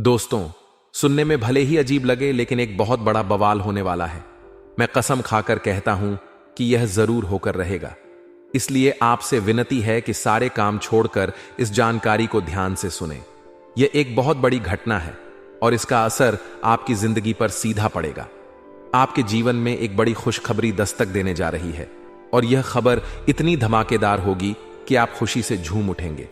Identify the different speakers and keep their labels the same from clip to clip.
Speaker 1: दोस्तों, सुनने में भले ही अजीब लगे लेकिन एक बहुत बड़ा बवाल होने वाला है। मैं कसम खाकर कहता हूं कि यह जरूर होकर रहेगा। इसलिए आपसे विनती है कि सारे काम छोड़कर इस जानकारी को ध्यान से सुनें। यह एक बहुत बड़ी घटना है और इसका असर आपकी जिंदगी पर सीधा पड़ेगा। आपके जीवन में एक बड़ी खुशखबरी दस्तक देने जा रही है और यह खबर इतनी धमाकेदार होगी कि आप खुशी से झूम उठेंगे।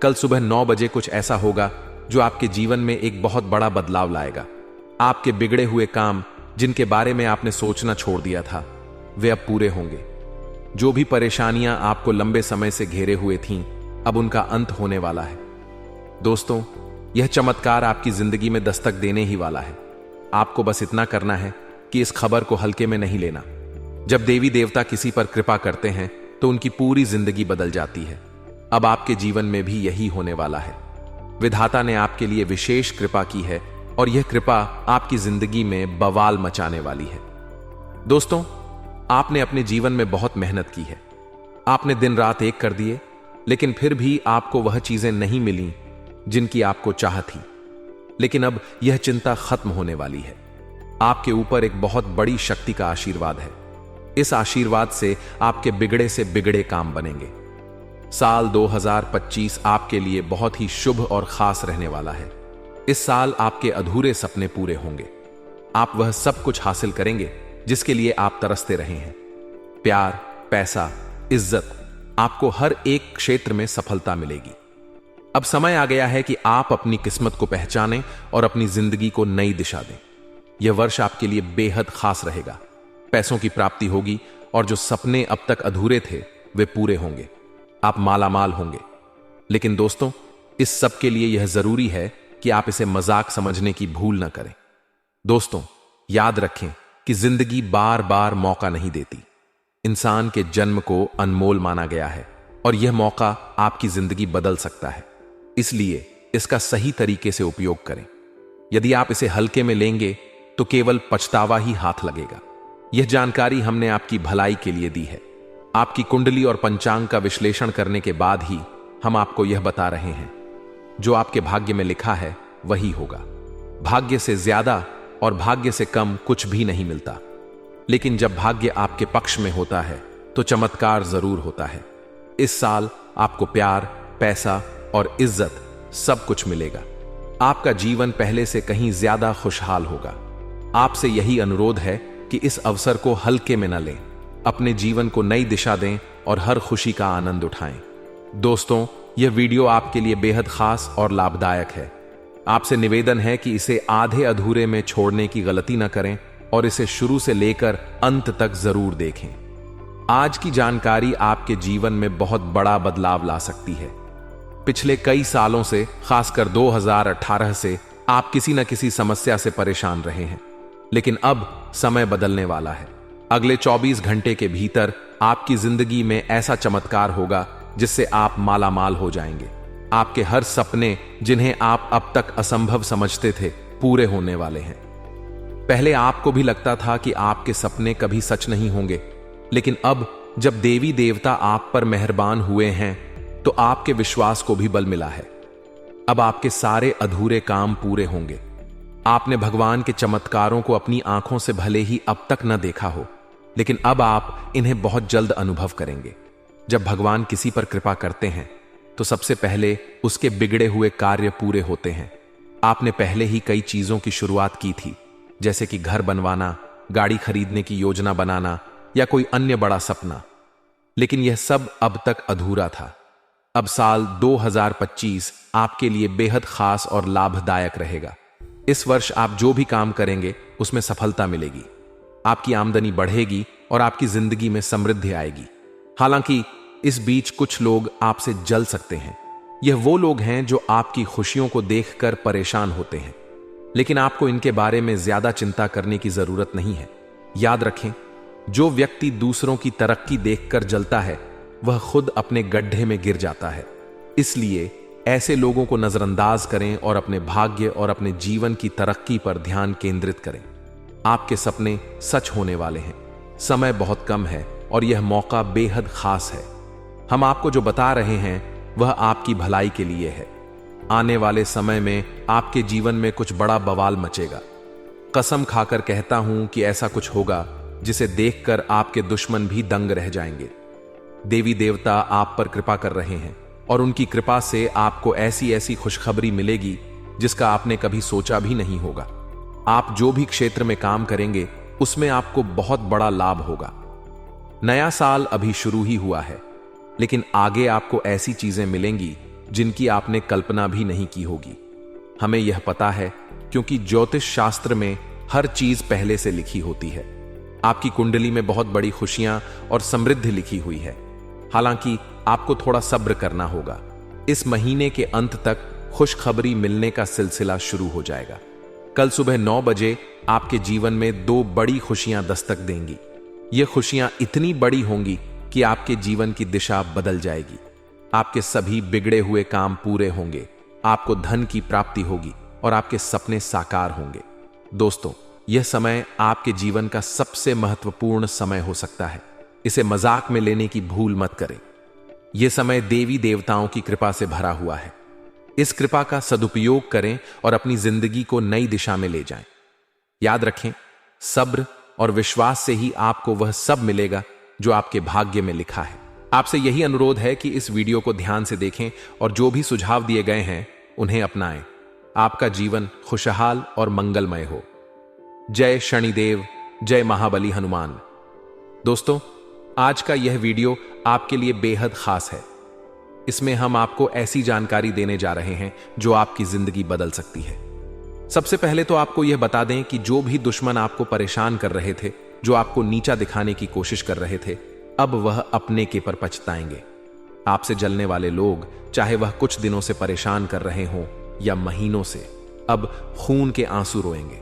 Speaker 1: कल सुबह 9 बजे कुछ ऐसा होगा जो आपके जीवन में एक बहुत बड़ा बदलाव लाएगा। आपके बिगड़े हुए काम, जिनके बारे में आपने सोचना छोड़ दिया था, वे अब पूरे होंगे। जो भी परेशानियां आपको लंबे समय से घेरे हुए थीं, अब उनका अंत होने वाला है। दोस्तों, यह चमत्कार आपकी जिंदगी में दस्तक देने ही वाला है। आपको बस इतना करना है कि इस खबर को हल्के में नहीं लेना। जब देवी देवता किसी पर कृपा करते हैं तो उनकी पूरी जिंदगी बदल जाती है। अब आपके जीवन में भी यही होने वाला है। विधाता ने आपके लिए विशेष कृपा की है और यह कृपा आपकी जिंदगी में बवाल मचाने वाली है। दोस्तों, आपने अपने जीवन में बहुत मेहनत की है। आपने दिन रात एक कर दिए, लेकिन फिर भी आपको वह चीजें नहीं मिली जिनकी आपको चाह थी। लेकिन अब यह चिंता खत्म होने वाली है। आपके ऊपर एक बहुत बड़ी शक्ति का आशीर्वाद है। इस आशीर्वाद से आपके बिगड़े से बिगड़े काम बनेंगे। साल 2025 आपके लिए बहुत ही शुभ और खास रहने वाला है। इस साल आपके अधूरे सपने पूरे होंगे। आप वह सब कुछ हासिल करेंगे जिसके लिए आप तरसते रहे हैं। प्यार, पैसा, इज्जत, आपको हर एक क्षेत्र में सफलता मिलेगी। अब समय आ गया है कि आप अपनी किस्मत को पहचानें और अपनी जिंदगी को नई दिशा दें। यह वर्ष आपके लिए बेहद खास रहेगा। पैसों की प्राप्ति होगी और जो सपने अब तक अधूरे थे वे पूरे होंगे। आप मालामाल होंगे। लेकिन दोस्तों, इस सब के लिए यह जरूरी है कि आप इसे मजाक समझने की भूल न करें। दोस्तों, याद रखें कि जिंदगी बार बार मौका नहीं देती। इंसान के जन्म को अनमोल माना गया है और यह मौका आपकी जिंदगी बदल सकता है। इसलिए इसका सही तरीके से उपयोग करें। यदि आप इसे हल्के में लेंगे तो केवल पछतावा ही हाथ लगेगा। यह जानकारी हमने आपकी भलाई के लिए दी है। आपकी कुंडली और पंचांग का विश्लेषण करने के बाद ही हम आपको यह बता रहे हैं। जो आपके भाग्य में लिखा है वही होगा। भाग्य से ज्यादा और भाग्य से कम कुछ भी नहीं मिलता। लेकिन जब भाग्य आपके पक्ष में होता है तो चमत्कार जरूर होता है। इस साल आपको प्यार, पैसा और इज्जत सब कुछ मिलेगा। आपका जीवन पहले से कहीं ज्यादा खुशहाल होगा। आपसे यही अनुरोध है कि इस अवसर को हल्के में न लें। अपने जीवन को नई दिशा दें और हर खुशी का आनंद उठाएं। दोस्तों, यह वीडियो आपके लिए बेहद खास और लाभदायक है। आपसे निवेदन है कि इसे आधे अधूरे में छोड़ने की गलती न करें और इसे शुरू से लेकर अंत तक जरूर देखें। आज की जानकारी आपके जीवन में बहुत बड़ा बदलाव ला सकती है। पिछले कई सालों से, खासकर 2018 से, आप किसी न किसी समस्या से परेशान रहे हैं। लेकिन अब समय बदलने वाला है। अगले 24 घंटे के भीतर आपकी जिंदगी में ऐसा चमत्कार होगा जिससे आप मालामाल हो जाएंगे। आपके हर सपने, जिन्हें आप अब तक असंभव समझते थे, पूरे होने वाले हैं। पहले आपको भी लगता था कि आपके सपने कभी सच नहीं होंगे, लेकिन अब जब देवी देवता आप पर मेहरबान हुए हैं तो आपके विश्वास को भी बल मिला है। अब आपके सारे अधूरे काम पूरे होंगे। आपने भगवान के चमत्कारों को अपनी आंखों से भले ही अब तक न देखा हो, लेकिन अब आप इन्हें बहुत जल्द अनुभव करेंगे। जब भगवान किसी पर कृपा करते हैं तो सबसे पहले उसके बिगड़े हुए कार्य पूरे होते हैं। आपने पहले ही कई चीजों की शुरुआत की थी, जैसे कि घर बनवाना, गाड़ी खरीदने की योजना बनाना या कोई अन्य बड़ा सपना, लेकिन यह सब अब तक अधूरा था। अब साल 2025 आपके लिए बेहद खास और लाभदायक रहेगा। इस वर्ष आप जो भी काम करेंगे उसमें सफलता मिलेगी। आपकी आमदनी बढ़ेगी और आपकी जिंदगी में समृद्धि आएगी। हालांकि इस बीच कुछ लोग आपसे जल सकते हैं। यह वो लोग हैं जो आपकी खुशियों को देखकर परेशान होते हैं, लेकिन आपको इनके बारे में ज्यादा चिंता करने की जरूरत नहीं है। याद रखें, जो व्यक्ति दूसरों की तरक्की देखकर जलता है वह खुद अपने गड्ढे में गिर जाता है। इसलिए ऐसे लोगों को नजरअंदाज करें और अपने भाग्य और अपने जीवन की तरक्की पर ध्यान केंद्रित करें। आपके सपने सच होने वाले हैं। समय बहुत कम है और यह मौका बेहद खास है। हम आपको जो बता रहे हैं वह आपकी भलाई के लिए है। आने वाले समय में आपके जीवन में कुछ बड़ा बवाल मचेगा। कसम खाकर कहता हूं कि ऐसा कुछ होगा जिसे देखकर आपके दुश्मन भी दंग रह जाएंगे। देवी देवता आप पर कृपा कर रहे हैं और उनकी कृपा से आपको ऐसी ऐसी खुशखबरी मिलेगी जिसका आपने कभी सोचा भी नहीं होगा। आप जो भी क्षेत्र में काम करेंगे उसमें आपको बहुत बड़ा लाभ होगा। नया साल अभी शुरू ही हुआ है, लेकिन आगे आपको ऐसी चीजें मिलेंगी जिनकी आपने कल्पना भी नहीं की होगी। हमें यह पता है क्योंकि ज्योतिष शास्त्र में हर चीज पहले से लिखी होती है। आपकी कुंडली में बहुत बड़ी खुशियां और समृद्धि लिखी हुई है। हालांकि आपको थोड़ा सब्र करना होगा। इस महीने के अंत तक खुशखबरी मिलने का सिलसिला शुरू हो जाएगा। कल सुबह 9 बजे आपके जीवन में 2 बड़ी खुशियां दस्तक देंगी। ये खुशियां इतनी बड़ी होंगी कि आपके जीवन की दिशा बदल जाएगी। आपके सभी बिगड़े हुए काम पूरे होंगे, आपको धन की प्राप्ति होगी और आपके सपने साकार होंगे। दोस्तों, यह समय आपके जीवन का सबसे महत्वपूर्ण समय हो सकता है। इसे मजाक में लेने की भूल मत करें। यह समय देवी देवताओं की कृपा से भरा हुआ है। इस कृपा का सदुपयोग करें और अपनी जिंदगी को नई दिशा में ले जाएं। याद रखें, सब्र और विश्वास से ही आपको वह सब मिलेगा जो आपके भाग्य में लिखा है। आपसे यही अनुरोध है कि इस वीडियो को ध्यान से देखें और जो भी सुझाव दिए गए हैं उन्हें अपनाएं। आपका जीवन खुशहाल और मंगलमय हो। जय शनिदेव, जय महाबली हनुमान। दोस्तों, आज का यह वीडियो आपके लिए बेहद खास है। इसमें हम आपको ऐसी जानकारी देने जा रहे हैं जो आपकी जिंदगी बदल सकती है। सबसे पहले तो आपको यह बता दें कि जो भी दुश्मन आपको परेशान कर रहे थे, जो आपको नीचा दिखाने की कोशिश कर रहे थे, अब वह अपने के पर पछताएंगे। आपसे जलने वाले लोग, चाहे वह कुछ दिनों से परेशान कर रहे हों या महीनों से, अब खून के आंसू रोएंगे।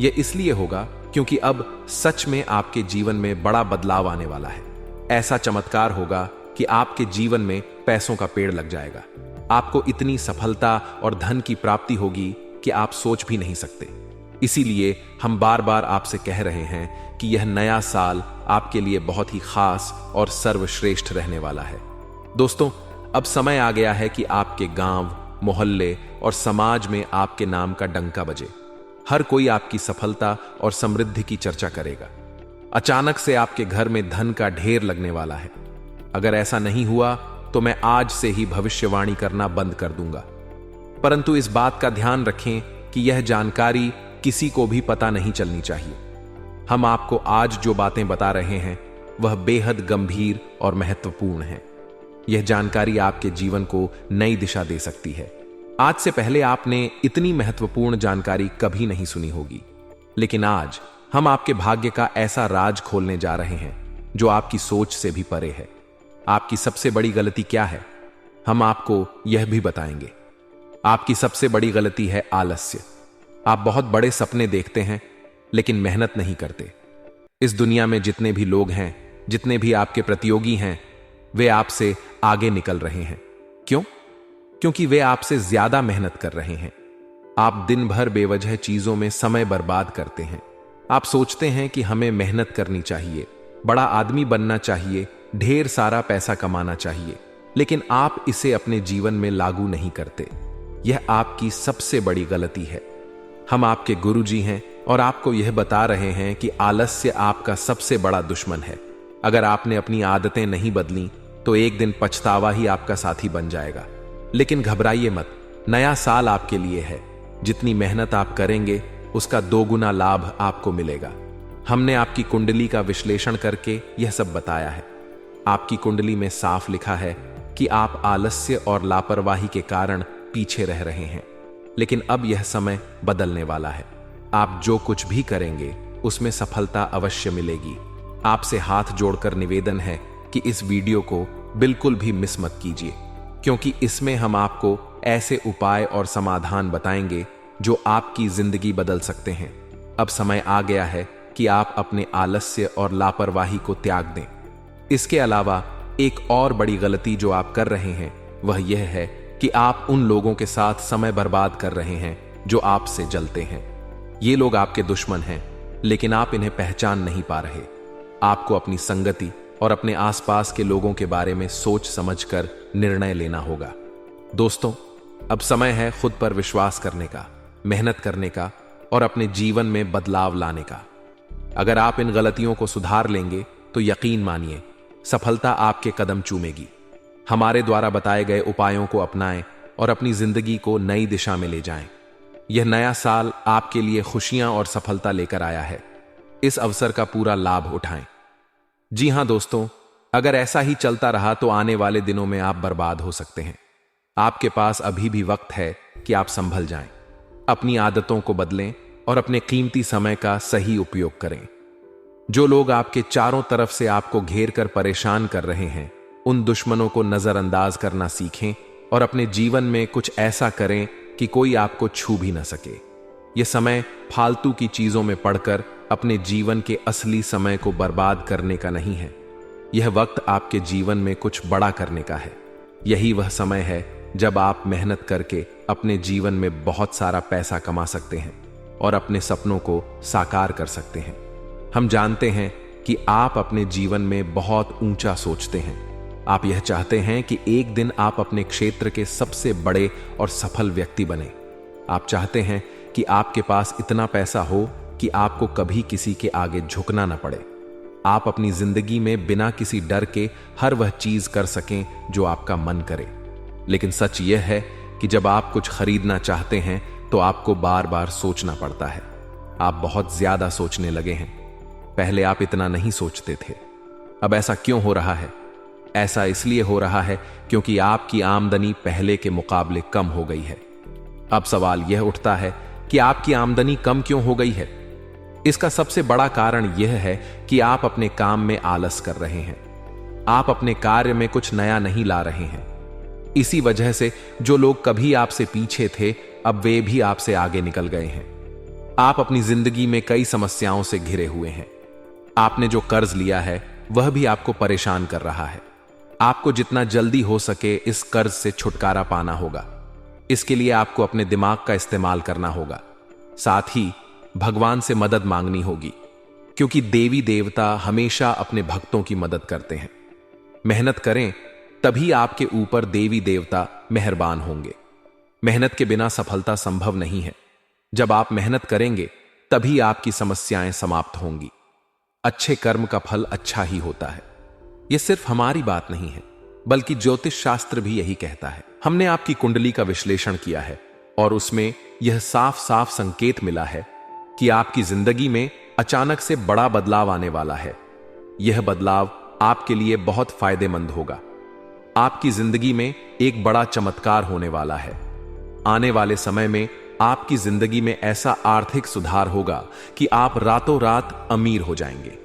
Speaker 1: यह इसलिए होगा क्योंकि अब सच में आपके जीवन में बड़ा बदलाव आने वाला है। ऐसा चमत्कार होगा कि आपके जीवन में पैसों का पेड़ लग जाएगा। आपको इतनी सफलता और धन की प्राप्ति होगी कि आप सोच भी नहीं सकते। इसीलिए हम बार बार आपसे कह रहे हैं कि यह नया साल आपके लिए बहुत ही खास और सर्वश्रेष्ठ रहने वाला है। दोस्तों, अब समय आ गया है कि आपके गांव, मोहल्ले और समाज में आपके नाम का डंका बजे। हर कोई आपकी सफलता और समृद्धि की चर्चा करेगा। अचानक से आपके घर में धन का ढेर लगने वाला है। अगर ऐसा नहीं हुआ तो मैं आज से ही भविष्यवाणी करना बंद कर दूंगा। परंतु इस बात का ध्यान रखें कि यह जानकारी किसी को भी पता नहीं चलनी चाहिए। हम आपको आज जो बातें बता रहे हैं वह बेहद गंभीर और महत्वपूर्ण है। यह जानकारी आपके जीवन को नई दिशा दे सकती है। आज से पहले आपने इतनी महत्वपूर्ण जानकारी कभी नहीं सुनी होगी, लेकिन आज हम आपके भाग्य का ऐसा राज खोलने जा रहे हैं जो आपकी सोच से भी परे है। आपकी सबसे बड़ी गलती क्या है, हम आपको यह भी बताएंगे। आपकी सबसे बड़ी गलती है आलस्य। आप बहुत बड़े सपने देखते हैं लेकिन मेहनत नहीं करते। इस दुनिया में जितने भी लोग हैं, जितने भी आपके प्रतियोगी हैं, वे आपसे आगे निकल रहे हैं। क्यों? क्योंकि वे आपसे ज्यादा मेहनत कर रहे हैं। आप दिन भर बेवजह चीजों में समय बर्बाद करते हैं। आप सोचते हैं कि हमें मेहनत करनी चाहिए, बड़ा आदमी बनना चाहिए, ढेर सारा पैसा कमाना चाहिए, लेकिन आप इसे अपने जीवन में लागू नहीं करते। यह आपकी सबसे बड़ी गलती है। हम आपके गुरुजी हैं और आपको यह बता रहे हैं कि आलस्य आपका सबसे बड़ा दुश्मन है। अगर आपने अपनी आदतें नहीं बदली तो एक दिन पछतावा ही आपका साथी बन जाएगा। लेकिन घबराइए मत, नया साल आपके लिए है। जितनी मेहनत आप करेंगे उसका 2 गुना लाभ आपको मिलेगा। हमने आपकी कुंडली का विश्लेषण करके यह सब बताया है। आपकी कुंडली में साफ लिखा है कि आप आलस्य और लापरवाही के कारण पीछे रह रहे हैं, लेकिन अब यह समय बदलने वाला है। आप जो कुछ भी करेंगे उसमें सफलता अवश्य मिलेगी। आपसे हाथ जोड़कर निवेदन है कि इस वीडियो को बिल्कुल भी मिस मत कीजिए, क्योंकि इसमें हम आपको ऐसे उपाय और समाधान बताएंगे जो आपकी जिंदगी बदल सकते हैं। अब समय आ गया है कि आप अपने आलस्य और लापरवाही को त्याग दें। इसके अलावा एक और बड़ी गलती जो आप कर रहे हैं वह यह है कि आप उन लोगों के साथ समय बर्बाद कर रहे हैं जो आपसे जलते हैं। ये लोग आपके दुश्मन हैं, लेकिन आप इन्हें पहचान नहीं पा रहे। आपको अपनी संगति और अपने आसपास के लोगों के बारे में सोच समझकर निर्णय लेना होगा। दोस्तों, अब समय है खुद पर विश्वास करने का, मेहनत करने का और अपने जीवन में बदलाव लाने का। अगर आप इन गलतियों को सुधार लेंगे तो यकीन मानिए सफलता आपके कदम चूमेगी। हमारे द्वारा बताए गए उपायों को अपनाएं और अपनी जिंदगी को नई दिशा में ले जाएं। यह नया साल आपके लिए खुशियां और सफलता लेकर आया है। इस अवसर का पूरा लाभ उठाएं। जी हां दोस्तों, अगर ऐसा ही चलता रहा तो आने वाले दिनों में आप बर्बाद हो सकते हैं। आपके पास अभी भी वक्त है कि आप संभल जाएं, अपनी आदतों को बदलें और अपने कीमती समय का सही उपयोग करें। जो लोग आपके चारों तरफ से आपको घेर कर परेशान कर रहे हैं, उन दुश्मनों को नजरअंदाज करना सीखें और अपने जीवन में कुछ ऐसा करें कि कोई आपको छू भी न सके। यह समय फालतू की चीजों में पड़कर अपने जीवन के असली समय को बर्बाद करने का नहीं है। यह वक्त आपके जीवन में कुछ बड़ा करने का है। यही वह समय है जब आप मेहनत करके अपने जीवन में बहुत सारा पैसा कमा सकते हैं और अपने सपनों को साकार कर सकते हैं। हम जानते हैं कि आप अपने जीवन में बहुत ऊंचा सोचते हैं। आप यह चाहते हैं कि एक दिन आप अपने क्षेत्र के सबसे बड़े और सफल व्यक्ति बने। आप चाहते हैं कि आपके पास इतना पैसा हो कि आपको कभी किसी के आगे झुकना न पड़े। आप अपनी जिंदगी में बिना किसी डर के हर वह चीज कर सकें जो आपका मन करे। लेकिन सच यह है कि जब आप कुछ खरीदना चाहते हैं तो आपको बार बार सोचना पड़ता है। आप बहुत ज्यादा सोचने लगे हैं। पहले आप इतना नहीं सोचते थे। अब ऐसा क्यों हो रहा है? ऐसा इसलिए हो रहा है क्योंकि आपकी आमदनी पहले के मुकाबले कम हो गई है। अब सवाल यह उठता है कि आपकी आमदनी कम क्यों हो गई है? इसका सबसे बड़ा कारण यह है कि आप अपने काम में आलस कर रहे हैं। आप अपने कार्य में कुछ नया नहीं ला रहे हैं। इसी वजह से जो लोग कभी आपसे पीछे थे, अब वे भी आपसे आगे निकल गए हैं। आप अपनी जिंदगी में कई समस्याओं से घिरे हुए हैं। आपने जो कर्ज लिया है वह भी आपको परेशान कर रहा है। आपको जितना जल्दी हो सके इस कर्ज से छुटकारा पाना होगा। इसके लिए आपको अपने दिमाग का इस्तेमाल करना होगा। साथ ही भगवान से मदद मांगनी होगी, क्योंकि देवी देवता हमेशा अपने भक्तों की मदद करते हैं। मेहनत करें तभी आपके ऊपर देवी देवता मेहरबान होंगे। मेहनत के बिना सफलता संभव नहीं है। जब आप मेहनत करेंगे तभी आपकी समस्याएं समाप्त होंगी। अच्छे कर्म का फल अच्छा ही होता है। यह सिर्फ हमारी बात नहीं है, बल्कि ज्योतिष शास्त्र भी यही कहता है। हमने आपकी कुंडली का विश्लेषण किया है और उसमें यह साफ साफ संकेत मिला है कि आपकी जिंदगी में अचानक से बड़ा बदलाव आने वाला है। यह बदलाव आपके लिए बहुत फायदेमंद होगा। आपकी जिंदगी में एक बड़ा चमत्कार होने वाला है। आने वाले समय में आपकी जिंदगी में ऐसा आर्थिक सुधार होगा कि आप रातों रात अमीर हो जाएंगे।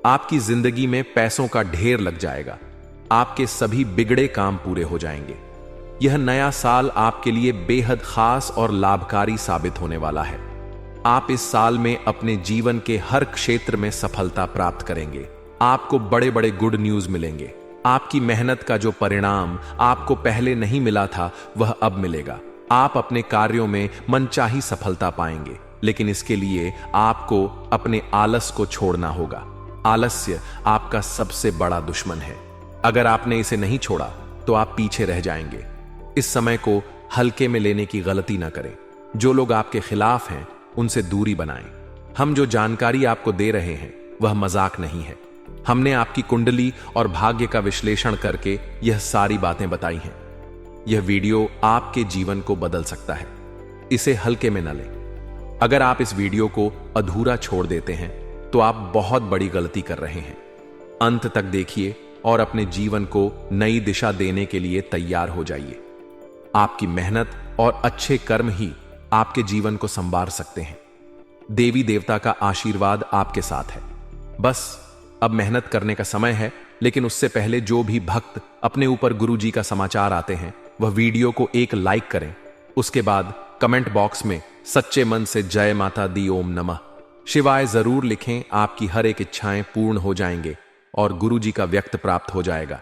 Speaker 1: आपकी जिंदगी में पैसों का ढेर लग जाएगा। आपके सभी बिगड़े काम पूरे हो जाएंगे। यह नया साल आपके लिए बेहद खास और लाभकारी साबित होने वाला है। आप इस साल में अपने जीवन के हर क्षेत्र में सफलता प्राप्त करेंगे। आपको बड़े बड़े गुड न्यूज मिलेंगे। आपकी मेहनत का जो परिणाम आपको पहले नहीं मिला था वह अब मिलेगा। आप अपने कार्यों में मनचाही सफलता पाएंगे, लेकिन इसके लिए आपको अपने आलस को छोड़ना होगा। आलस्य आपका सबसे बड़ा दुश्मन है। अगर आपने इसे नहीं छोड़ा तो आप पीछे रह जाएंगे। इस समय को हल्के में लेने की गलती ना करें। जो लोग आपके खिलाफ हैं उनसे दूरी बनाएं। हम जो जानकारी आपको दे रहे हैं वह मजाक नहीं है। हमने आपकी कुंडली और भाग्य का विश्लेषण करके यह सारी बातें बताई हैं। यह वीडियो आपके जीवन को बदल सकता है। इसे हल्के में न लें। अगर आप इस वीडियो को अधूरा छोड़ देते हैं तो आप बहुत बड़ी गलती कर रहे हैं। अंत तक देखिए और अपने जीवन को नई दिशा देने के लिए तैयार हो जाइए। आपकी मेहनत और अच्छे कर्म ही आपके जीवन को संवार सकते हैं। देवी देवता का आशीर्वाद आपके साथ है। बस अब मेहनत करने का समय है, लेकिन उससे पहले जो भी भक्त अपने ऊपर गुरु जी का समाचार आते हैं वह वीडियो को एक लाइक करें। उसके बाद कमेंट बॉक्स में सच्चे मन से जय माता दी ओम नमः शिवाय जरूर लिखें। आपकी हर एक इच्छाएं पूर्ण हो जाएंगे और गुरु जी का व्यक्त प्राप्त हो जाएगा।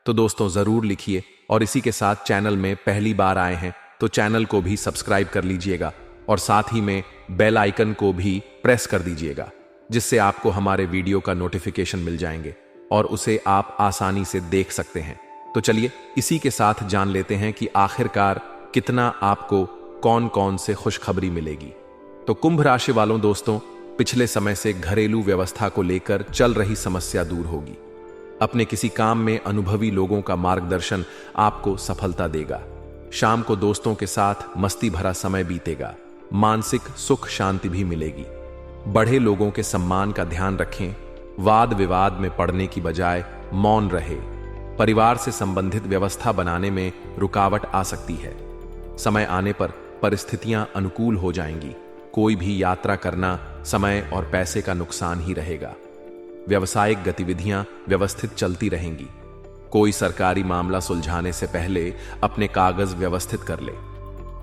Speaker 1: तो दोस्तों जरूर लिखिए और इसी के साथ चैनल में पहली बार आए हैं तो चैनल को भी सब्सक्राइब कर लीजिएगा और साथ ही में बेल आइकन को भी प्रेस कर दीजिएगा, जिससे आपको हमारे वीडियो का नोटिफिकेशन मिल जाएंगे और उसे आप आसानी से देख सकते हैं। तो चलिए इसी के साथ जान लेते हैं कि आखिरकार कितना आपको कौन कौन से खुशखबरी मिलेगी। तो कुंभ राशि वालों दोस्तों, पिछले समय से घरेलू व्यवस्था को लेकर चल रही समस्या दूर होगी। अपने किसी काम में अनुभवी लोगों का मार्गदर्शन आपको सफलता देगा। शाम को दोस्तों के साथ मस्ती भरा समय बीतेगा। मानसिक सुख शांति भी मिलेगी। बड़े लोगों के सम्मान का ध्यान रखें। वाद विवाद में पड़ने की बजाय मौन रहे। परिवार से संबंधित व्यवस्था बनाने में रुकावट आ सकती है। समय आने पर परिस्थितियां अनुकूल हो जाएंगी। कोई भी यात्रा करना समय और पैसे का नुकसान ही रहेगा। व्यावसायिक गतिविधियां व्यवस्थित चलती रहेंगी। कोई सरकारी मामला सुलझाने से पहले अपने कागज व्यवस्थित कर ले।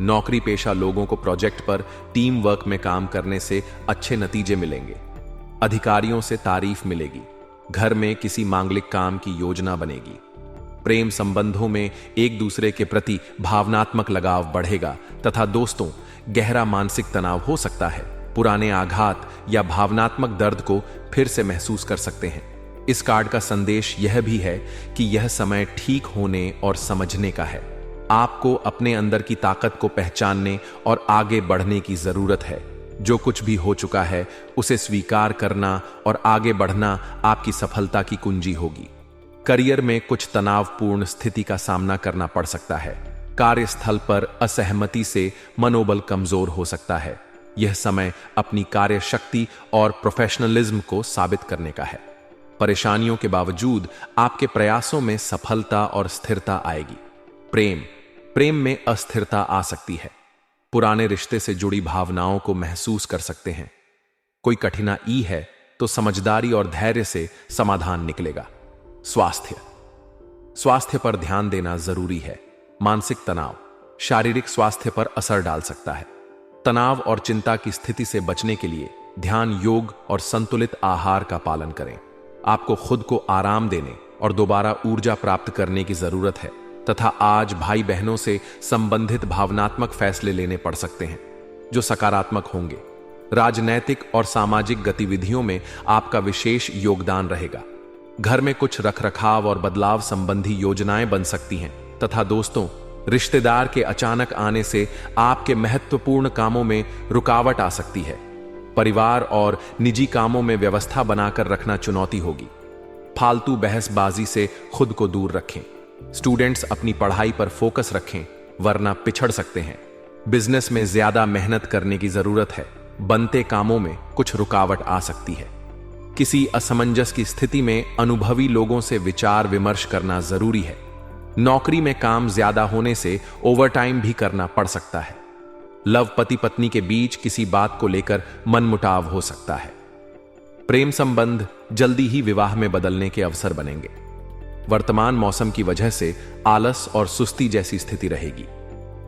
Speaker 1: नौकरी पेशा लोगों को प्रोजेक्ट पर टीम वर्क में काम करने से अच्छे नतीजे मिलेंगे। अधिकारियों से तारीफ मिलेगी। घर में किसी मांगलिक काम की योजना बनेगी। प्रेम संबंधों में एक दूसरे के प्रति भावनात्मक लगाव बढ़ेगा तथा दोस्तों, गहरा मानसिक तनाव हो सकता है। पुराने आघात या भावनात्मक दर्द को फिर से महसूस कर सकते हैं। इस कार्ड का संदेश यह भी है कि यह समय ठीक होने और समझने का है। आपको अपने अंदर की ताकत को पहचानने और आगे बढ़ने की जरूरत है। जो कुछ भी हो चुका है उसे स्वीकार करना और आगे बढ़ना आपकी सफलता की कुंजी होगी। करियर में कुछ तनावपूर्ण स्थिति का सामना करना पड़ सकता है। कार्यस्थल पर असहमति से मनोबल कमजोर हो सकता है। यह समय अपनी कार्य शक्ति और प्रोफेशनलिज्म को साबित करने का है। परेशानियों के बावजूद आपके प्रयासों में सफलता और स्थिरता आएगी। प्रेम में अस्थिरता आ सकती है। पुराने रिश्ते से जुड़ी भावनाओं को महसूस कर सकते हैं। कोई कठिनाई है तो समझदारी और धैर्य से समाधान निकलेगा। स्वास्थ्य पर ध्यान देना जरूरी है। मानसिक तनाव शारीरिक स्वास्थ्य पर असर डाल सकता है। तनाव और चिंता की स्थिति से बचने के लिए ध्यान, योग और संतुलित आहार का पालन करें। आपको खुद को आराम देने और दोबारा ऊर्जा प्राप्त करने की जरूरत है तथा आज भाई बहनों से संबंधित भावनात्मक फैसले लेने पड़ सकते हैं जो सकारात्मक होंगे। राजनैतिक और सामाजिक गतिविधियों में आपका विशेष योगदान रहेगा। घर में कुछ रखरखाव और बदलाव संबंधी योजनाएं बन सकती हैं तथा दोस्तों, रिश्तेदार के अचानक आने से आपके महत्वपूर्ण कामों में रुकावट आ सकती है। परिवार और निजी कामों में व्यवस्था बनाकर रखना चुनौती होगी। फालतू बहसबाजी से खुद को दूर रखें। स्टूडेंट्स अपनी पढ़ाई पर फोकस रखें वरना पिछड़ सकते हैं। बिजनेस में ज्यादा मेहनत करने की जरूरत है। बनते कामों में कुछ रुकावट आ सकती है। किसी असमंजस की स्थिति में अनुभवी लोगों से विचार विमर्श करना जरूरी है। नौकरी में काम ज्यादा होने से ओवरटाइम भी करना पड़ सकता है। लव पति पत्नी के बीच किसी बात को लेकर मनमुटाव हो सकता है। प्रेम संबंध जल्दी ही विवाह में बदलने के अवसर बनेंगे। वर्तमान मौसम की वजह से आलस और सुस्ती जैसी स्थिति रहेगी।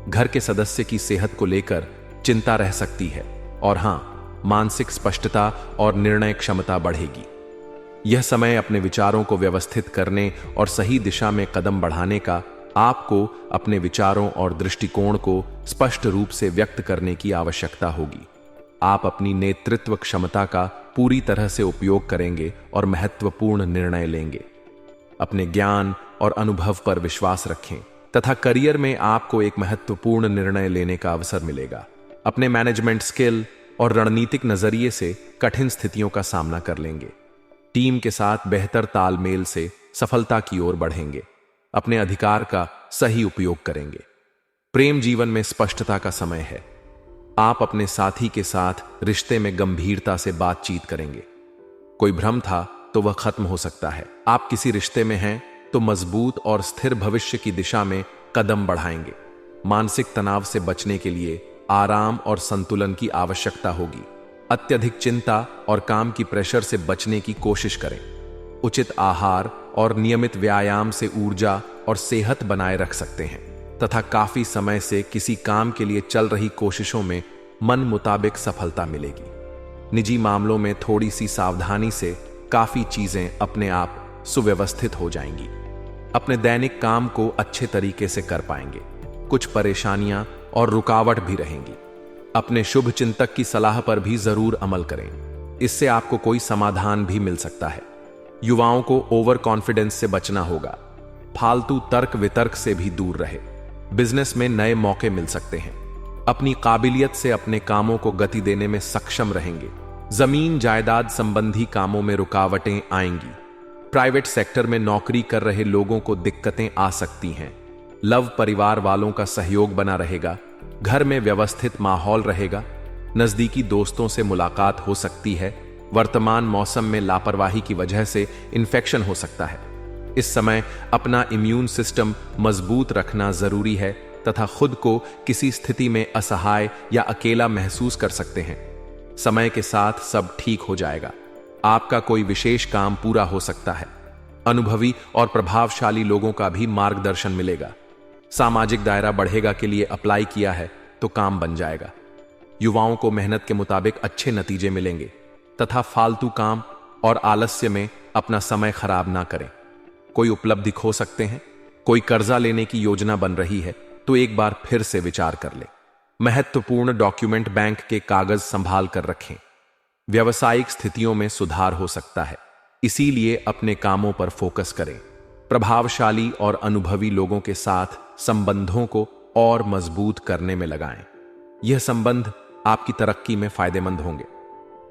Speaker 1: घर के सदस्य की सेहत को लेकर चिंता रह सकती है और हां, मानसिक स्पष्टता और निर्णय क्षमता बढ़ेगी। यह समय अपने विचारों को व्यवस्थित करने और सही दिशा में कदम बढ़ाने का, आपको अपने विचारों और दृष्टिकोण को स्पष्ट रूप से व्यक्त करने की आवश्यकता होगी। आप अपनी नेतृत्व क्षमता का पूरी तरह से उपयोग करेंगे और महत्वपूर्ण निर्णय लेंगे। अपने ज्ञान और अनुभव पर विश्वास रखें तथा करियर में आपको एक महत्वपूर्ण निर्णय लेने का अवसर मिलेगा। अपने मैनेजमेंट स्किल और रणनीतिक नजरिए से कठिन स्थितियों का सामना कर लेंगे। टीम के साथ बेहतर तालमेल से सफलता की ओर बढ़ेंगे। अपने अधिकार का सही उपयोग करेंगे। प्रेम जीवन में स्पष्टता का समय है। आप अपने साथी के साथ रिश्ते में गंभीरता से बातचीत करेंगे। कोई भ्रम था तो वह खत्म हो सकता है। आप किसी रिश्ते में हैं तो मजबूत और स्थिर भविष्य की दिशा में कदम बढ़ाएंगे। मानसिक तनाव से बचने के लिए आराम और संतुलन की आवश्यकता होगी। अत्यधिक चिंता और काम की प्रेशर से बचने की कोशिश करें। उचित आहार और नियमित व्यायाम से ऊर्जा और सेहत बनाए रख सकते हैं तथा काफी समय से किसी काम के लिए चल रही कोशिशों में मन मुताबिक सफलता मिलेगी। निजी मामलों में थोड़ी सी सावधानी से काफी चीजें अपने आप सुव्यवस्थित हो जाएंगी। अपने दैनिक काम को अच्छे तरीके से कर पाएंगे। कुछ परेशानियां और रुकावट भी रहेंगी। अपने शुभ चिंतक की सलाह पर भी जरूर अमल करें। इससे आपको कोई समाधान भी मिल सकता है। युवाओं को ओवर कॉन्फिडेंस से बचना होगा। फालतू तर्क वितर्क से भी दूर रहे। बिजनेस में नए मौके मिल सकते हैं। अपनी काबिलियत से अपने कामों को गति देने में सक्षम रहेंगे। जमीन जायदाद संबंधी कामों में रुकावटें आएंगी। प्राइवेट सेक्टर में नौकरी कर रहे लोगों को दिक्कतें आ सकती हैं। लव परिवार वालों का सहयोग बना रहेगा। घर में व्यवस्थित माहौल रहेगा। नजदीकी दोस्तों से मुलाकात हो सकती है। वर्तमान मौसम में लापरवाही की वजह से इन्फेक्शन हो सकता है। इस समय अपना इम्यून सिस्टम मजबूत रखना जरूरी है तथा खुद को किसी स्थिति में असहाय या अकेला महसूस कर सकते हैं। समय के साथ सब ठीक हो जाएगा। आपका कोई विशेष काम पूरा हो सकता है। अनुभवी और प्रभावशाली लोगों का भी मार्गदर्शन मिलेगा। सामाजिक दायरा बढ़ेगा के लिए अप्लाई किया है तो काम बन जाएगा। युवाओं को मेहनत के मुताबिक अच्छे नतीजे मिलेंगे तथा फालतू काम और आलस्य में अपना समय खराब ना करें। कोई उपलब्धि खो सकते हैं। कोई कर्जा लेने की योजना बन रही है तो एक बार फिर से विचार कर लें। महत्वपूर्ण डॉक्यूमेंट बैंक के कागज संभाल कर रखें। व्यावसायिक स्थितियों में सुधार हो सकता है, इसीलिए अपने कामों पर फोकस करें। प्रभावशाली और अनुभवी लोगों के साथ संबंधों को और मजबूत करने में लगाएं। यह संबंध आपकी तरक्की में फायदेमंद होंगे।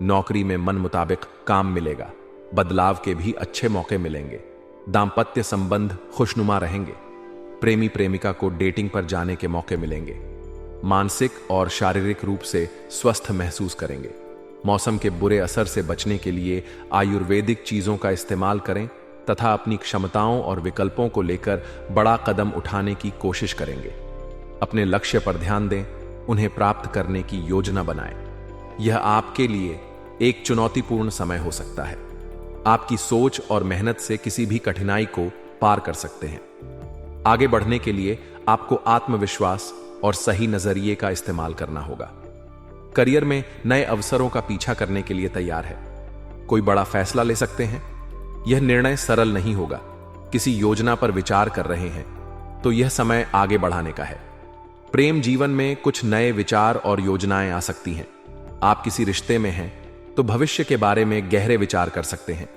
Speaker 1: नौकरी में मन मुताबिक काम मिलेगा। बदलाव के भी अच्छे मौके मिलेंगे। दांपत्य संबंध खुशनुमा रहेंगे। प्रेमी प्रेमिका को डेटिंग पर जाने के मौके मिलेंगे। मानसिक और शारीरिक रूप से स्वस्थ महसूस करेंगे। मौसम के बुरे असर से बचने के लिए आयुर्वेदिक चीजों का इस्तेमाल करें तथा अपनी क्षमताओं और विकल्पों को लेकर बड़ा कदम उठाने की कोशिश करेंगे। अपने लक्ष्य पर ध्यान दें, उन्हें प्राप्त करने की योजना बनाएं। यह आपके लिए एक चुनौतीपूर्ण समय हो सकता है। आपकी सोच और मेहनत से किसी भी कठिनाई को पार कर सकते हैं। आगे बढ़ने के लिए आपको आत्मविश्वास और सही नजरिए का इस्तेमाल करना होगा। करियर में नए अवसरों का पीछा करने के लिए तैयार है। कोई बड़ा फैसला ले सकते हैं। यह निर्णय सरल नहीं होगा। किसी योजना पर विचार कर रहे हैं तो यह समय आगे बढ़ाने का है। प्रेम जीवन में कुछ नए विचार और योजनाएं आ सकती हैं। आप किसी रिश्ते में हैं तो भविष्य के बारे में गहरे विचार कर सकते हैं।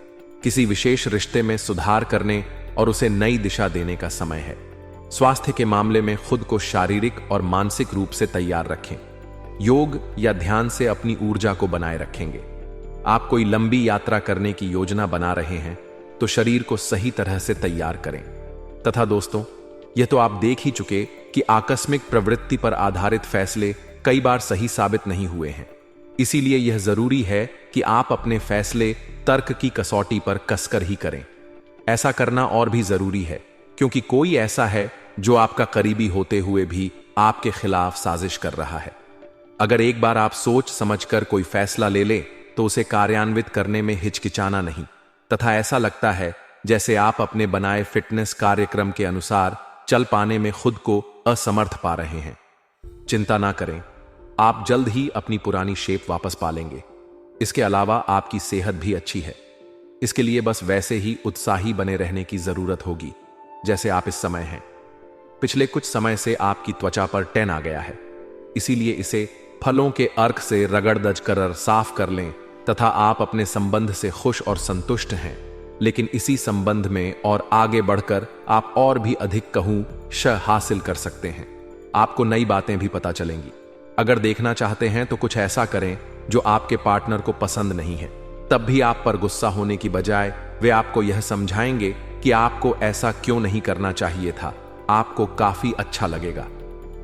Speaker 1: किसी विशेष रिश्ते में सुधार करने और उसे नई दिशा देने का समय है। स्वास्थ्य के मामले में खुद को शारीरिक और मानसिक रूप से तैयार रखें। योग या ध्यान से अपनी ऊर्जा को बनाए रखेंगे। आप कोई लंबी यात्रा करने की योजना बना रहे हैं तो शरीर को सही तरह से तैयार करें। तथा दोस्तों, यह तो आप देख ही चुके कि आकस्मिक प्रवृत्ति पर आधारित फैसले कई बार सही साबित नहीं हुए हैं। इसीलिए यह जरूरी है कि आप अपने फैसले तर्क की कसौटी पर कसकर ही करें। ऐसा करना और भी जरूरी है क्योंकि कोई ऐसा है जो आपका करीबी होते हुए भी आपके खिलाफ साजिश कर रहा है। अगर एक बार आप सोच समझकर कोई फैसला ले लें तो उसे कार्यान्वित करने में हिचकिचाना नहीं तथा ऐसा लगता है जैसे आप अपने बनाए फिटनेस कार्यक्रम के अनुसार चल पाने में खुद को असमर्थ पा रहे हैं। चिंता ना करें, आप जल्द ही अपनी पुरानी शेप वापस पा लेंगे। इसके अलावा आपकी सेहत भी अच्छी है। इसके लिए बस वैसे ही उत्साही बने रहने की जरूरत होगी जैसे आप इस समय हैं। पिछले कुछ समय से आपकी त्वचा पर टैन आ गया है, इसीलिए इसे फलों के अर्क से रगड़ दज कर साफ कर लें तथा आप अपने संबंध से खुश और संतुष्ट हैं। लेकिन इसी संबंध में और आगे बढ़कर आप और भी अधिक हासिल कर सकते हैं। आपको नई बातें भी पता चलेंगी। अगर देखना चाहते हैं तो कुछ ऐसा करें जो आपके पार्टनर को पसंद नहीं है। तब भी आप पर गुस्सा होने की बजाय वे आपको यह समझाएंगे कि आपको ऐसा क्यों नहीं करना चाहिए था। आपको काफी अच्छा लगेगा।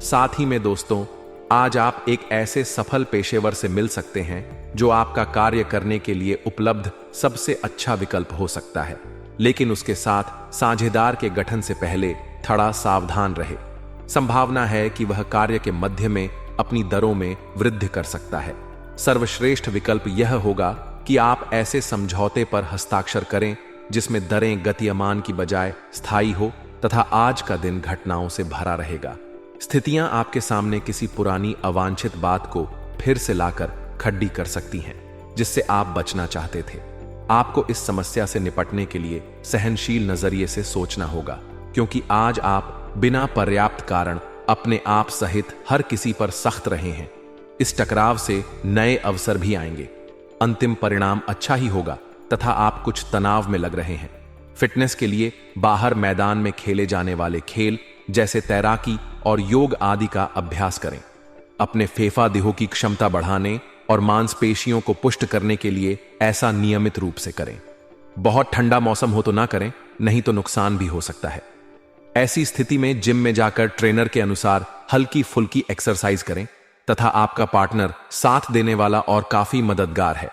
Speaker 1: साथ ही में दोस्तों, आज आप एक ऐसे सफल पेशेवर से मिल सकते हैं जो आपका कार्य करने के लिए उपलब्ध सबसे अच्छा विकल्प हो सकता है। लेकिन उसके साथ साझेदार के गठन से पहले थोड़ा सावधान रहे। संभावना है कि वह कार्य के मध्य में अपनी दरों में वृद्धि कर सकता है। सर्वश्रेष्ठ विकल्प यह होगा कि आप ऐसे समझौते पर हस्ताक्षर करें जिसमें दरें गतिमान की बजाय स्थायी हो तथा आज का दिन घटनाओं से भरा रहेगा। स्थितियां आपके सामने किसी पुरानी अवांछित बात को फिर से लाकर खड्डी कर सकती हैं जिससे आप बचना चाहते थे। आपको इस समस्या से निपटने के लिए सहनशील नजरिए से सोचना होगा, क्योंकि आज आप बिना पर्याप्त कारण अपने आप सहित हर किसी पर सख्त रहे हैं। इस टकराव से नए अवसर भी आएंगे। अंतिम परिणाम अच्छा ही होगा तथा आप कुछ तनाव में लग रहे हैं। फिटनेस के लिए बाहर मैदान में खेले जाने वाले खेल जैसे तैराकी और योग आदि का अभ्यास करें। अपने फेफादेहों की क्षमता बढ़ाने और मांसपेशियों को पुष्ट करने के लिए ऐसा नियमित रूप से करें। बहुत ठंडा मौसम हो तो ना करें, नहीं तो नुकसान भी हो सकता है। ऐसी स्थिति में जिम में जाकर ट्रेनर के अनुसार हल्की फुल्की एक्सरसाइज करें तथा आपका पार्टनर साथ देने वाला और काफी मददगार है।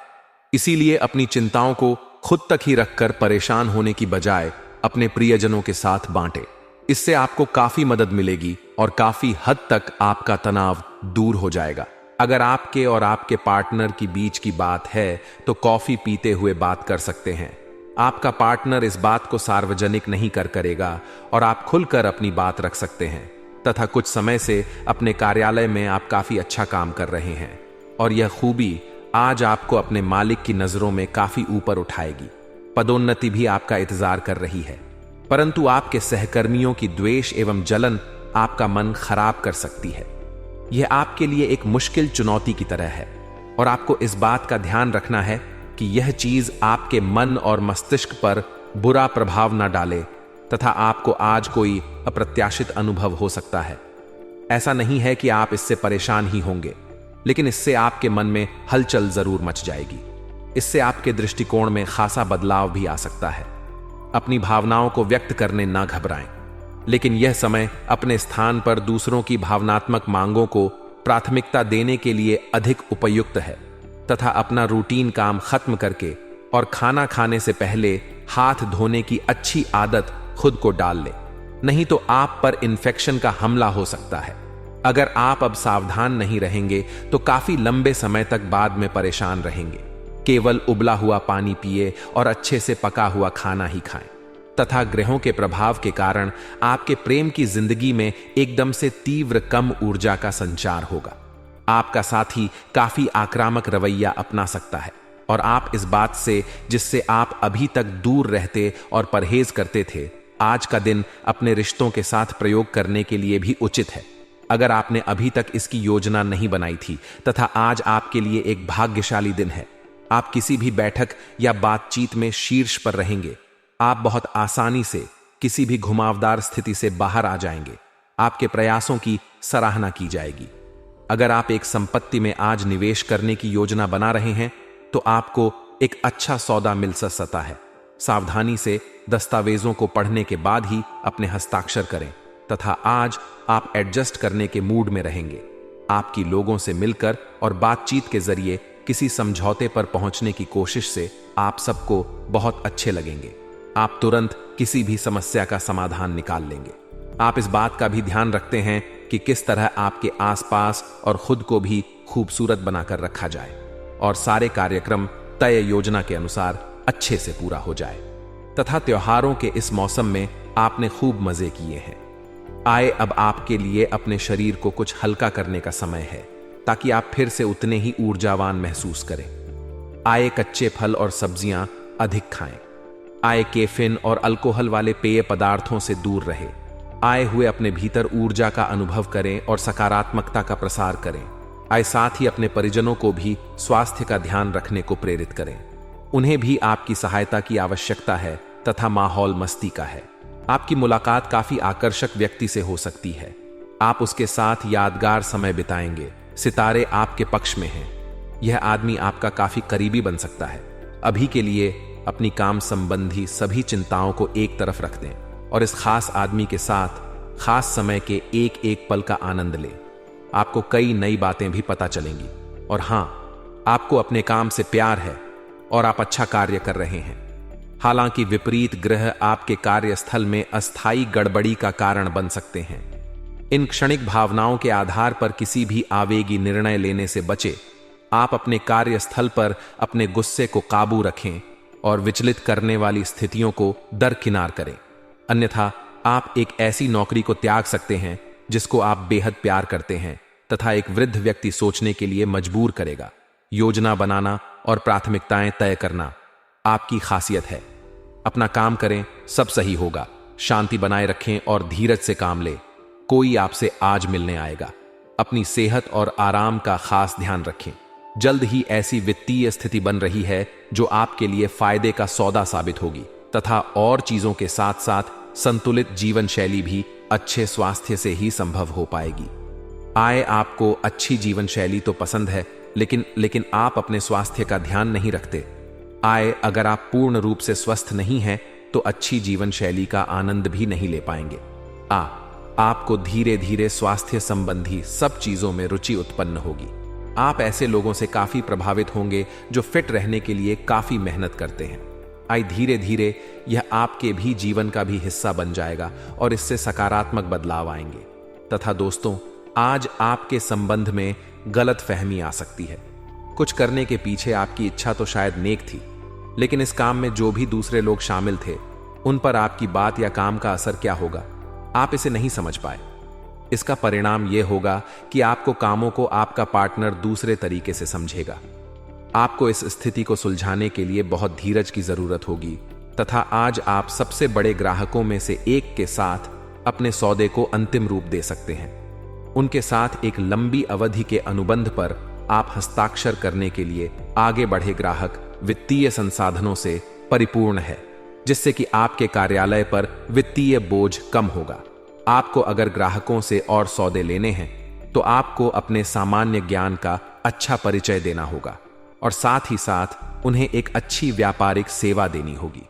Speaker 1: इसीलिए अपनी चिंताओं को खुद तक ही रखकर परेशान होने की बजाय अपने प्रियजनों के साथ बांटें। इससे आपको काफी मदद मिलेगी और काफी हद तक आपका तनाव दूर हो जाएगा। अगर आपके और आपके पार्टनर की बीच की बात है तो कॉफी पीते हुए बात कर सकते हैं। आपका पार्टनर इस बात को सार्वजनिक नहीं करेगा और आप खुलकर अपनी बात रख सकते हैं तथा कुछ समय से अपने कार्यालय में आप काफी अच्छा काम कर रहे हैं और यह खूबी आज आपको अपने मालिक की नजरों में काफी ऊपर उठाएगी। पदोन्नति भी आपका इंतजार कर रही है, परंतु आपके सहकर्मियों की द्वेष एवं जलन आपका मन खराब कर सकती है। यह आपके लिए एक मुश्किल चुनौती की तरह है और आपको इस बात का ध्यान रखना है कि यह चीज आपके मन और मस्तिष्क पर बुरा प्रभाव न डाले तथा आपको आज कोई अप्रत्याशित अनुभव हो सकता है। ऐसा नहीं है कि आप इससे परेशान ही होंगे, लेकिन इससे आपके मन में हलचल जरूर मच जाएगी। इससे आपके दृष्टिकोण में खासा बदलाव भी आ सकता है। अपनी भावनाओं को व्यक्त करने ना घबराएं, लेकिन यह समय अपने स्थान पर दूसरों की भावनात्मक मांगों को प्राथमिकता देने के लिए अधिक उपयुक्त है तथा अपना रूटीन काम खत्म करके और खाना खाने से पहले हाथ धोने की अच्छी आदत खुद को डाल ले, नहीं तो आप पर इन्फेक्शन का हमला हो सकता है। अगर आप अब सावधान नहीं रहेंगे तो काफी लंबे समय तक बाद में परेशान रहेंगे। केवल उबला हुआ पानी पिए और अच्छे से पका हुआ खाना ही खाएं तथा ग्रहों के प्रभाव के कारण आपके प्रेम की जिंदगी में एकदम से तीव्र कम ऊर्जा का संचार होगा। आपका साथी काफी आक्रामक रवैया अपना सकता है और आप इस बात से जिससे आप अभी तक दूर रहते और परहेज करते थे, आज का दिन अपने रिश्तों के साथ प्रयोग करने के लिए भी उचित है। अगर आपने अभी तक इसकी योजना नहीं बनाई थी तथा आज आपके लिए एक भाग्यशाली दिन है। आप किसी भी बैठक या बातचीत में शीर्ष पर रहेंगे। आप बहुत आसानी से किसी भी घुमावदार स्थिति से बाहर आ जाएंगे। आपके प्रयासों की सराहना की जाएगी। अगर आप एक संपत्ति में आज निवेश करने की योजना बना रहे हैं तो आपको एक अच्छा सौदा मिल सकता है। सावधानी से दस्तावेजों को पढ़ने के बाद ही अपने हस्ताक्षर करें तथा आज आप एडजस्ट करने के मूड में रहेंगे। आपकी लोगों से मिलकर और बातचीत के जरिए किसी समझौते पर पहुंचने की कोशिश से आप सबको बहुत अच्छे लगेंगे। आप तुरंत किसी भी समस्या का समाधान निकाल लेंगे। आप इस बात का भी ध्यान रखते हैं कि किस तरह आपके आसपास और खुद को भी खूबसूरत बनाकर रखा जाए और सारे कार्यक्रम तय योजना के अनुसार अच्छे से पूरा हो जाए तथा त्योहारों के इस मौसम में आपने खूब मजे किए हैं। आए अब आपके लिए अपने शरीर को कुछ हल्का करने का समय है ताकि आप फिर से उतने ही ऊर्जावान महसूस करें। आए कच्चे फल और सब्जियां अधिक खाएं। आए कैफीन और अल्कोहल वाले पेय पदार्थों से दूर रहे। आए हुए अपने भीतर ऊर्जा का अनुभव करें और सकारात्मकता का प्रसार करें। आए साथ ही अपने परिजनों को भी स्वास्थ्य का ध्यान रखने को प्रेरित करें। उन्हें भी आपकी सहायता की आवश्यकता है तथा माहौल मस्ती का है। आपकी मुलाकात काफी आकर्षक व्यक्ति से हो सकती है। आप उसके साथ यादगार समय बिताएंगे। सितारे आपके पक्ष में हैं। यह आदमी आपका काफी करीबी बन सकता है। अभी के लिए अपनी काम संबंधी सभी चिंताओं को एक तरफ रख दें और इस खास आदमी के साथ खास समय के एक एक पल का आनंद लें। आपको कई नई बातें भी पता चलेंगी और हां, आपको अपने काम से प्यार है और आप अच्छा कार्य कर रहे हैं। हालांकि विपरीत ग्रह आपके कार्यस्थल में अस्थायी गड़बड़ी का कारण बन सकते हैं। इन क्षणिक भावनाओं के आधार पर किसी भी आवेगी निर्णय लेने से बचे। आप अपने कार्यस्थल पर अपने गुस्से को काबू रखें और विचलित करने वाली स्थितियों को दरकिनार करें। अन्यथा आप एक ऐसी नौकरी को त्याग सकते हैं जिसको आप बेहद प्यार करते हैं तथा एक वृद्ध व्यक्ति सोचने के लिए मजबूर करेगा। योजना बनाना और प्राथमिकताएं तय करना आपकी खासियत है। अपना काम करें, सब सही होगा। शांति बनाए रखें और धीरज से काम लें। कोई आपसे आज मिलने आएगा। अपनी सेहत और आराम का खास ध्यान रखें। जल्द ही ऐसी वित्तीय स्थिति बन रही है जो आपके लिए फायदे का सौदा साबित होगी तथा और चीजों के साथ साथ संतुलित जीवन शैली भी अच्छे स्वास्थ्य से ही संभव हो पाएगी। आए आपको अच्छी जीवन शैली तो पसंद है, लेकिन आप अपने स्वास्थ्य का ध्यान नहीं रखते। आए अगर आप पूर्ण रूप से स्वस्थ नहीं हैं तो अच्छी जीवन शैली का आनंद भी नहीं ले पाएंगे। आपको धीरे धीरे स्वास्थ्य संबंधी सब चीजों में रुचि उत्पन्न होगी। आप ऐसे लोगों से काफी प्रभावित होंगे जो फिट रहने के लिए काफी मेहनत करते हैं। धीरे धीरे यह आपके भी जीवन का भी हिस्सा बन जाएगा और इससे सकारात्मक बदलाव आएंगे। तथा दोस्तों, आज आपके संबंध में गलत फहमी आ सकती है। कुछ करने के पीछे आपकी इच्छा तो शायद नेक थी, लेकिन इस काम में जो भी दूसरे लोग शामिल थे उन पर आपकी बात या काम का असर क्या होगा, आप इसे नहीं समझ पाए। इसका परिणाम यह होगा कि आपको कामों को आपका पार्टनर दूसरे तरीके से समझेगा। आपको इस स्थिति को सुलझाने के लिए बहुत धीरज की जरूरत होगी तथा आज आप सबसे बड़े ग्राहकों में से एक के साथ अपने सौदे को अंतिम रूप दे सकते हैं। उनके साथ एक लंबी अवधि के अनुबंध पर आप हस्ताक्षर करने के लिए आगे बढ़े ग्राहक वित्तीय संसाधनों से परिपूर्ण है, जिससे कि आपके कार्यालय पर वित्तीय बोझ कम होगा। आपको अगर ग्राहकों से और सौदे लेने हैं तो आपको अपने सामान्य ज्ञान का अच्छा परिचय देना होगा और साथ ही साथ उन्हें एक अच्छी व्यापारिक सेवा देनी होगी।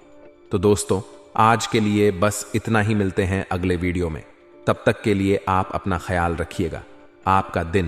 Speaker 1: तो दोस्तों, आज के लिए बस इतना ही। मिलते हैं अगले वीडियो में। तब तक के लिए आप अपना ख्याल रखिएगा। आपका दिन